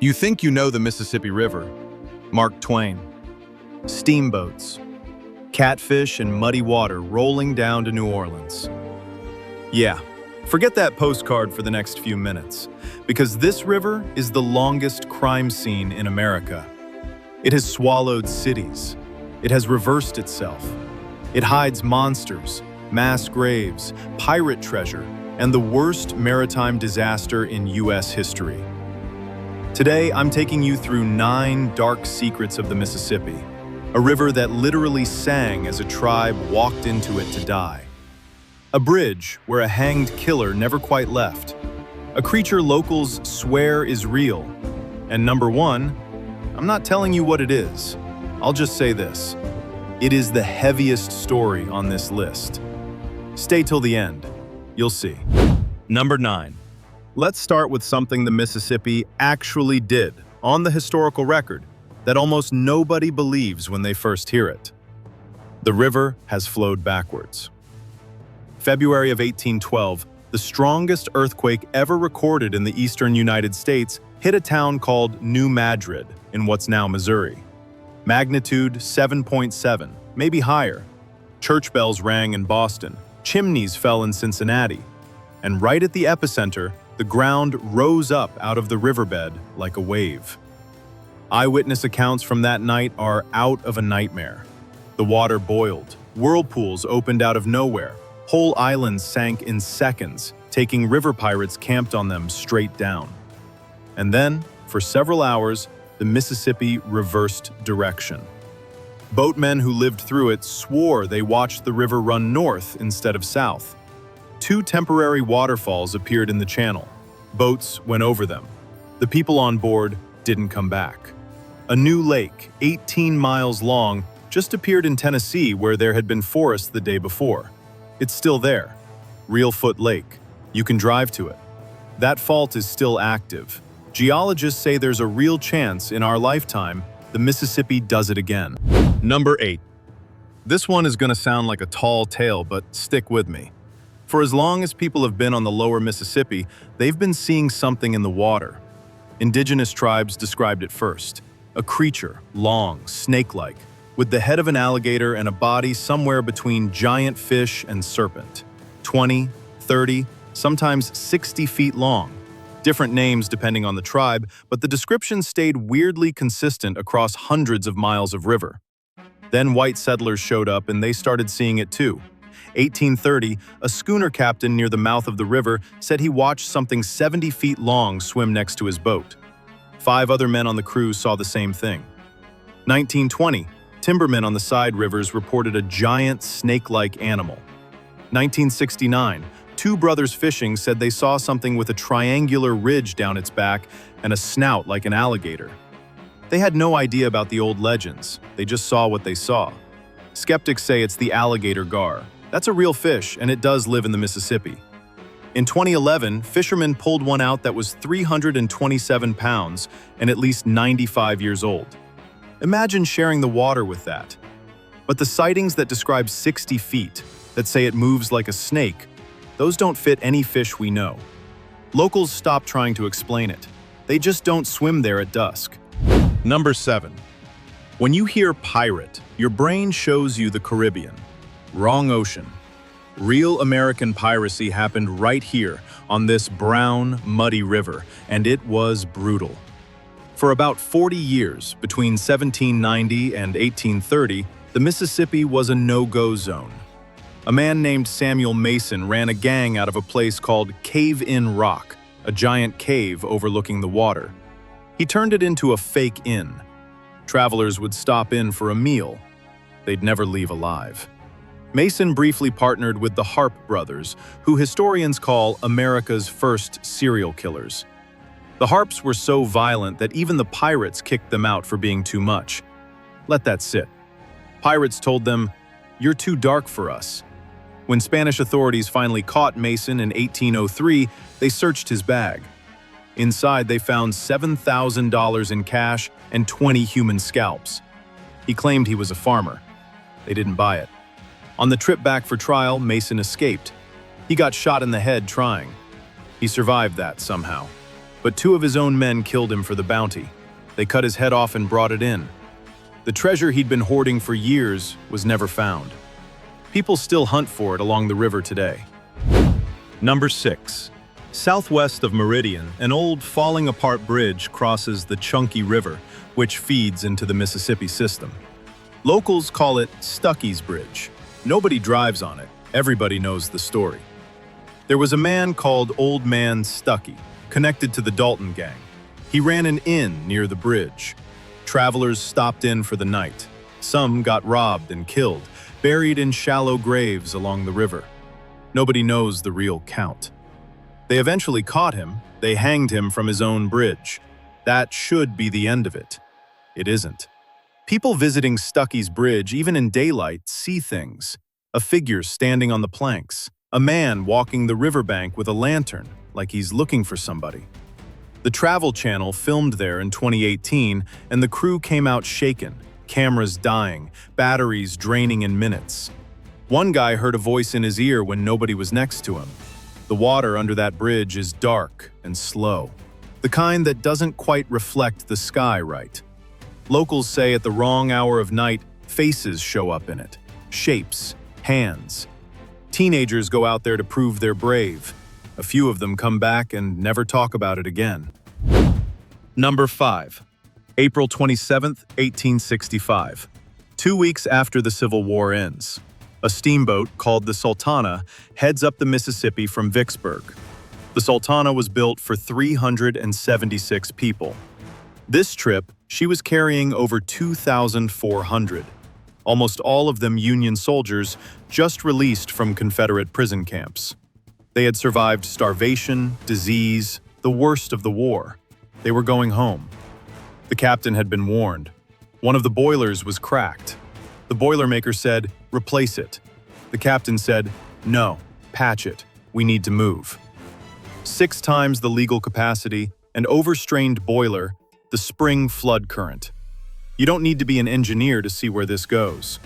You think you know the Mississippi River. Mark Twain. Steamboats. Catfish and muddy water rolling down to New Orleans. Yeah, forget that postcard for the next few minutes, because this river is the longest crime scene in America. It has swallowed cities. It has reversed itself. It hides monsters, mass graves, pirate treasure, and the worst maritime disaster in U.S. history. Today, I'm taking you through 9 dark secrets of the Mississippi, a river that literally sang as a tribe walked into it to die. A bridge where a hanged killer never quite left. A creature locals swear is real. And number 1, I'm not telling you what it is. I'll just say this. It is the heaviest story on this list. Stay till the end. You'll see. Number 9. Let's start with something the Mississippi actually did, on the historical record, that almost nobody believes when they first hear it. The river has flowed backwards. February of 1812, the strongest earthquake ever recorded in the eastern United States hit a town called New Madrid in what's now Missouri. Magnitude 7.7, maybe higher. Church bells rang in Boston, chimneys fell in Cincinnati, and right at the epicenter, the ground rose up out of the riverbed like a wave. Eyewitness accounts from that night are out of a nightmare. The water boiled, whirlpools opened out of nowhere, whole islands sank in seconds, taking river pirates camped on them straight down. And then, for several hours, the Mississippi reversed direction. Boatmen who lived through it swore they watched the river run north instead of south. 2 temporary waterfalls appeared in the channel. Boats went over them. The people on board didn't come back. A new lake, 18 miles long, just appeared in Tennessee where there had been forest the day before. It's still there. Reelfoot Lake. You can drive to it. That fault is still active. Geologists say there's a real chance in our lifetime the Mississippi does it again. Number 8. This one is going to sound like a tall tale, but stick with me. For as long as people have been on the lower Mississippi, they've been seeing something in the water. Indigenous tribes described it first. A creature, long, snake-like, with the head of an alligator and a body somewhere between giant fish and serpent. 20, 30, sometimes 60 feet long. Different names depending on the tribe, but the description stayed weirdly consistent across hundreds of miles of river. Then white settlers showed up and they started seeing it too. 1830, a schooner captain near the mouth of the river said he watched something 70 feet long swim next to his boat. 5 other men on the crew saw the same thing. 1920, timbermen on the side rivers reported a giant snake-like animal. 1969, 2 brothers fishing said they saw something with a triangular ridge down its back and a snout like an alligator. They had no idea about the old legends, they just saw what they saw. Skeptics say it's the alligator gar. That's a real fish, and it does live in the Mississippi. In 2011, fishermen pulled one out that was 327 pounds and at least 95 years old. Imagine sharing the water with that. But the sightings that describe 60 feet, that say it moves like a snake, those don't fit any fish we know. Locals stopped trying to explain it. They just don't swim there at dusk. Number 7. When you hear pirate, your brain shows you the Caribbean. Wrong ocean. Real American piracy happened right here on this brown, muddy river, and it was brutal. For about 40 years, between 1790 and 1830, the Mississippi was a no-go zone. A man named Samuel Mason ran a gang out of a place called Cave-In Rock, a giant cave overlooking the water. He turned it into a fake inn. Travelers would stop in for a meal. They'd never leave alive. Mason briefly partnered with the Harp brothers, who historians call America's first serial killers. The Harps were so violent that even the pirates kicked them out for being too much. Let that sit. Pirates told them, "You're too dark for us." When Spanish authorities finally caught Mason in 1803, they searched his bag. Inside, they found $7,000 in cash and 20 human scalps. He claimed he was a farmer. They didn't buy it. On the trip back for trial, Mason escaped. He got shot in the head trying. He survived that somehow. but 2 of his own men killed him for the bounty. They cut his head off and brought it in. The treasure he'd been hoarding for years was never found. People still hunt for it along the river today. Number 6. Southwest of Meridian, an old falling-apart bridge crosses the Chunky River, which feeds into the Mississippi system. Locals call it Stuckey's Bridge. Nobody drives on it. Everybody knows the story. There was a man called Old Man Stuckey, connected to the Dalton gang. He ran an inn near the bridge. Travelers stopped in for the night. Some got robbed and killed, buried in shallow graves along the river. Nobody knows the real count. They eventually caught him. They hanged him from his own bridge. That should be the end of it. It isn't. People visiting Stuckey's Bridge, even in daylight, see things. A figure standing on the planks. A man walking the riverbank with a lantern, like he's looking for somebody. The Travel Channel filmed there in 2018, and the crew came out shaken, cameras dying, batteries draining in minutes. One guy heard a voice in his ear when nobody was next to him. The water under that bridge is dark and slow, the kind that doesn't quite reflect the sky right. Locals say at the wrong hour of night, faces show up in it, shapes, hands. Teenagers go out there to prove they're brave. A few of them come back and never talk about it again. Number 5. April 27, 1865. 2 weeks after the Civil War ends, a steamboat called the Sultana heads up the Mississippi from Vicksburg. The Sultana was built for 376 people. This trip, she was carrying over 2,400. Almost all of them Union soldiers just released from Confederate prison camps. They had survived starvation, disease, the worst of the war. They were going home. The captain had been warned. One of the boilers was cracked. The boilermaker said, "Replace it." The captain said, "No, patch it. We need to move." 6 times the legal capacity, an overstrained boiler, the spring flood current. You don't need to be an engineer to see where this goes.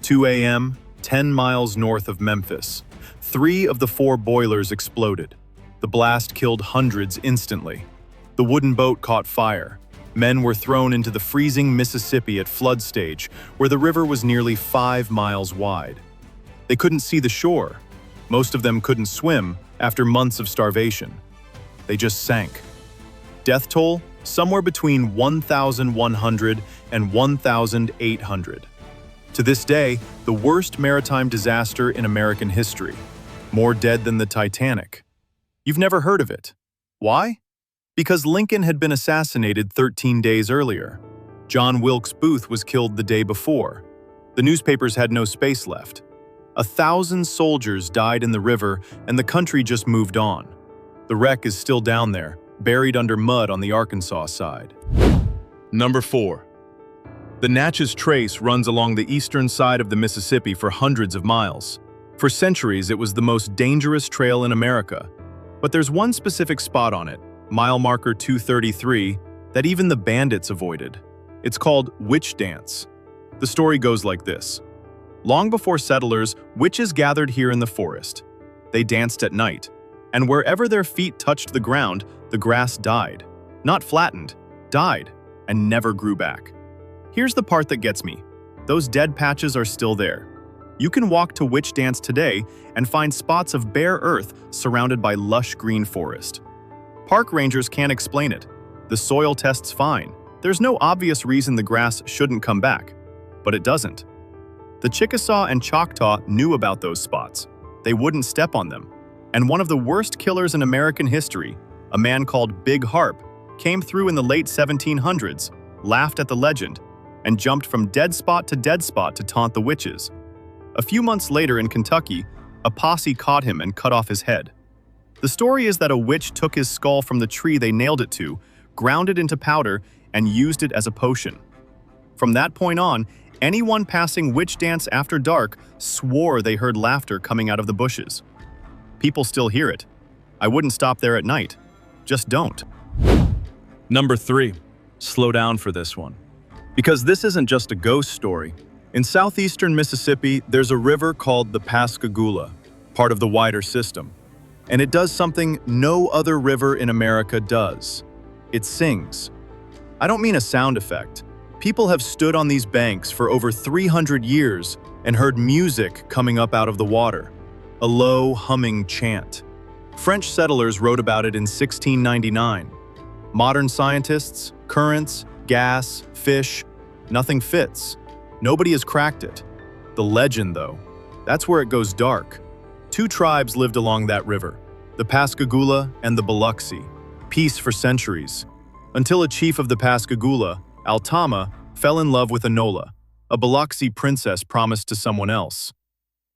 2 a.m., 10 miles north of Memphis. 3 of the 4 boilers exploded. The blast killed hundreds instantly. The wooden boat caught fire. Men were thrown into the freezing Mississippi at flood stage, where the river was nearly 5 miles wide. They couldn't see the shore. Most of them couldn't swim after months of starvation. They just sank. Death toll? Somewhere between 1,100 and 1,800. To this day, the worst maritime disaster in American history. More dead than the Titanic. You've never heard of it. Why? Because Lincoln had been assassinated 13 days earlier. John Wilkes Booth was killed the day before. The newspapers had no space left. 1,000 soldiers died in the river, and the country just moved on. The wreck is still down there, buried under mud on the Arkansas side. Number 4. The Natchez Trace runs along the eastern side of the Mississippi for hundreds of miles. For centuries, it was the most dangerous trail in America. But there's one specific spot on it, mile marker 233, that even the bandits avoided. It's called Witch Dance. The story goes like this. Long before settlers, witches gathered here in the forest. They danced at night, and wherever their feet touched the ground, the grass died. Not flattened, died, and never grew back. Here's the part that gets me. Those dead patches are still there. You can walk to Witch Dance today and find spots of bare earth surrounded by lush green forest. Park rangers can't explain it. The soil tests fine. There's no obvious reason the grass shouldn't come back, but it doesn't. The Chickasaw and Choctaw knew about those spots. They wouldn't step on them. And one of the worst killers in American history, a man called Big Harp, came through in the late 1700s, laughed at the legend, and jumped from dead spot to taunt the witches. A few months later in Kentucky, a posse caught him and cut off his head. The story is that a witch took his skull from the tree they nailed it to, ground it into powder, and used it as a potion. From that point on, anyone passing Witch Dance after dark swore they heard laughter coming out of the bushes. People still hear it. I wouldn't stop there at night. Just don't. Number 3. Slow down for this one. Because this isn't just a ghost story. In southeastern Mississippi, there's a river called the Pascagoula, part of the wider system. And it does something no other river in America does. It sings. I don't mean a sound effect. People have stood on these banks for over 300 years and heard music coming up out of the water. A low, humming chant. French settlers wrote about it in 1699. Modern scientists, currents, gas, fish, nothing fits. Nobody has cracked it. The legend, though, that's where it goes dark. Two tribes lived along that river, the Pascagoula and the Biloxi. Peace for centuries. Until a chief of the Pascagoula, Altama, fell in love with Enola, a Biloxi princess promised to someone else.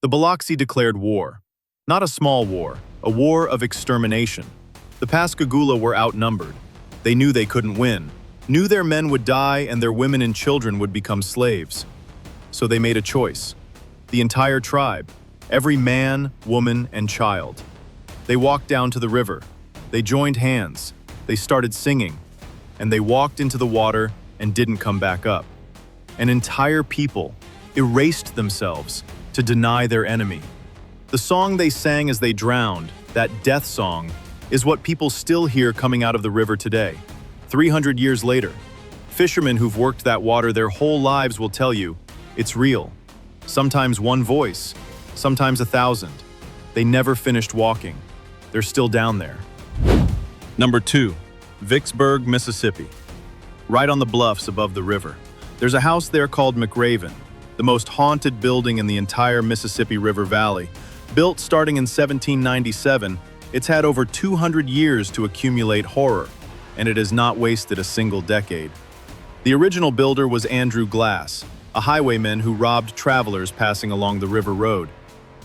The Biloxi declared war. Not a small war, a war of extermination. The Pascagoula were outnumbered. They knew they couldn't win, knew their men would die and their women and children would become slaves. So they made a choice. The entire tribe, every man, woman, and child. They walked down to the river. They joined hands. They started singing. And they walked into the water and didn't come back up. An entire people erased themselves to deny their enemy. The song they sang as they drowned, that death song, is what people still hear coming out of the river today. 300 years later, fishermen who've worked that water their whole lives will tell you, it's real. Sometimes one voice, sometimes 1,000. They never finished walking. They're still down there. Number 2, Vicksburg, Mississippi. Right on the bluffs above the river. There's a house there called McRaven, the most haunted building in the entire Mississippi River Valley. Built starting in 1797, it's had over 200 years to accumulate horror, and it has not wasted a single decade. The original builder was Andrew Glass, a highwayman who robbed travelers passing along the river road.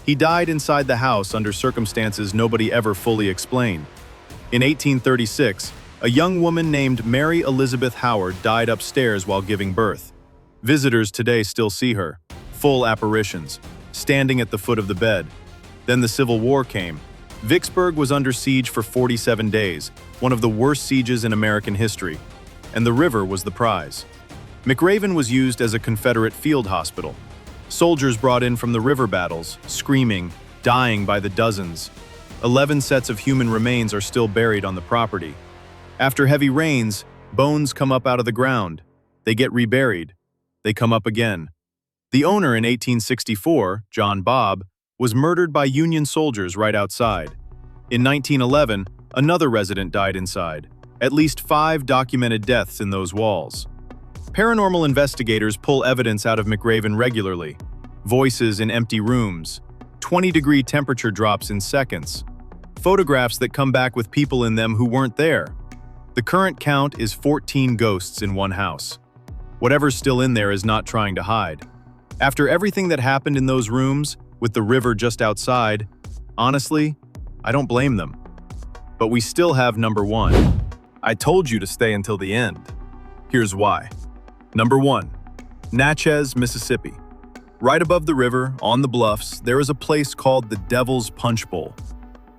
He died inside the house under circumstances nobody ever fully explained. In 1836, a young woman named Mary Elizabeth Howard died upstairs while giving birth. Visitors today still see her, full apparitions, standing at the foot of the bed. Then the Civil War came. Vicksburg was under siege for 47 days, one of the worst sieges in American history, and the river was the prize. McRaven was used as a Confederate field hospital. Soldiers brought in from the river battles, screaming, dying by the dozens. 11 sets of human remains are still buried on the property. After heavy rains, bones come up out of the ground. They get reburied. They come up again. The owner in 1864, John Bobb, was murdered by Union soldiers right outside. In 1911, another resident died inside. At least 5 documented deaths in those walls. Paranormal investigators pull evidence out of McRaven regularly. Voices in empty rooms, 20-degree temperature drops in seconds, photographs that come back with people in them who weren't there. The current count is 14 ghosts in one house. Whatever's still in there is not trying to hide. After everything that happened in those rooms, with the river just outside, honestly, I don't blame them. But we still have number 1. I told you to stay until the end. Here's why. Number 1, Natchez, Mississippi. Right above the river, on the bluffs, there is a place called the Devil's Punchbowl.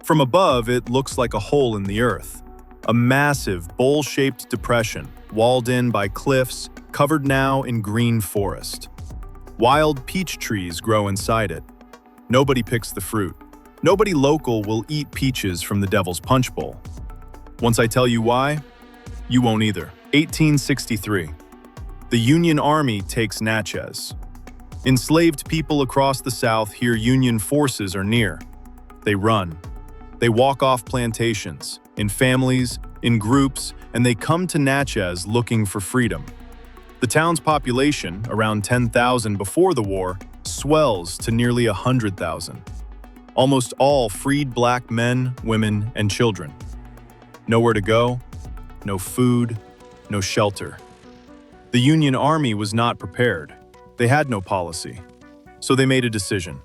From above, it looks like a hole in the earth. A massive, bowl-shaped depression, walled in by cliffs, covered now in green forest. Wild peach trees grow inside it. Nobody picks the fruit. Nobody local will eat peaches from the Devil's Punchbowl. Once I tell you why, you won't either. 1863. The Union Army takes Natchez. Enslaved people across the South hear Union forces are near. They run. They walk off plantations, in families, in groups, and they come to Natchez looking for freedom. The town's population, around 10,000 before the war, swells to nearly 100,000. Almost all freed black men, women, and children. Nowhere to go, no food, no shelter. The Union Army was not prepared. They had no policy. So they made a decision.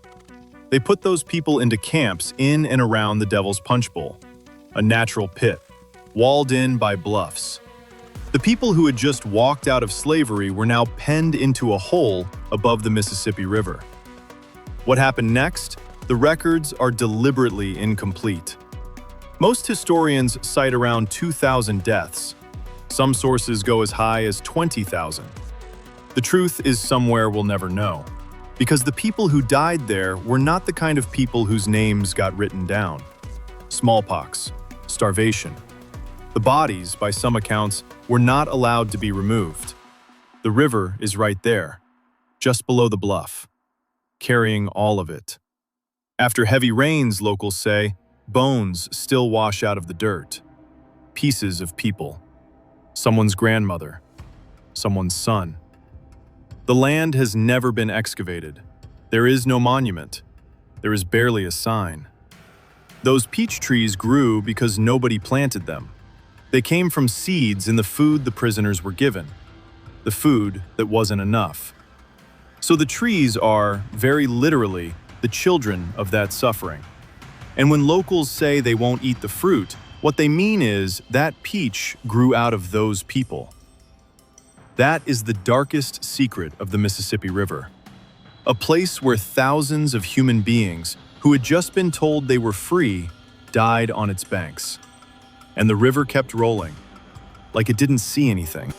They put those people into camps in and around the Devil's Punchbowl, a natural pit, walled in by bluffs. The people who had just walked out of slavery were now penned into a hole above the Mississippi River. What happened next? The records are deliberately incomplete. Most historians cite around 2,000 deaths. Some sources go as high as 20,000. The truth is somewhere we'll never know, because the people who died there were not the kind of people whose names got written down. smallpox, starvation. The bodies, by some accounts, were not allowed to be removed. The river is right there, just below the bluff, carrying all of it. After heavy rains, locals say, bones still wash out of the dirt. Pieces of people. Someone's grandmother. Someone's son. The land has never been excavated. There is no monument. There is barely a sign. Those peach trees grew because nobody planted them. They came from seeds in the food the prisoners were given. The food that wasn't enough. So the trees are, very literally, the children of that suffering. And when locals say they won't eat the fruit, what they mean is that peach grew out of those people. That is the darkest secret of the Mississippi River. A place where thousands of human beings who had just been told they were free died on its banks. And the river kept rolling, like it didn't see anything.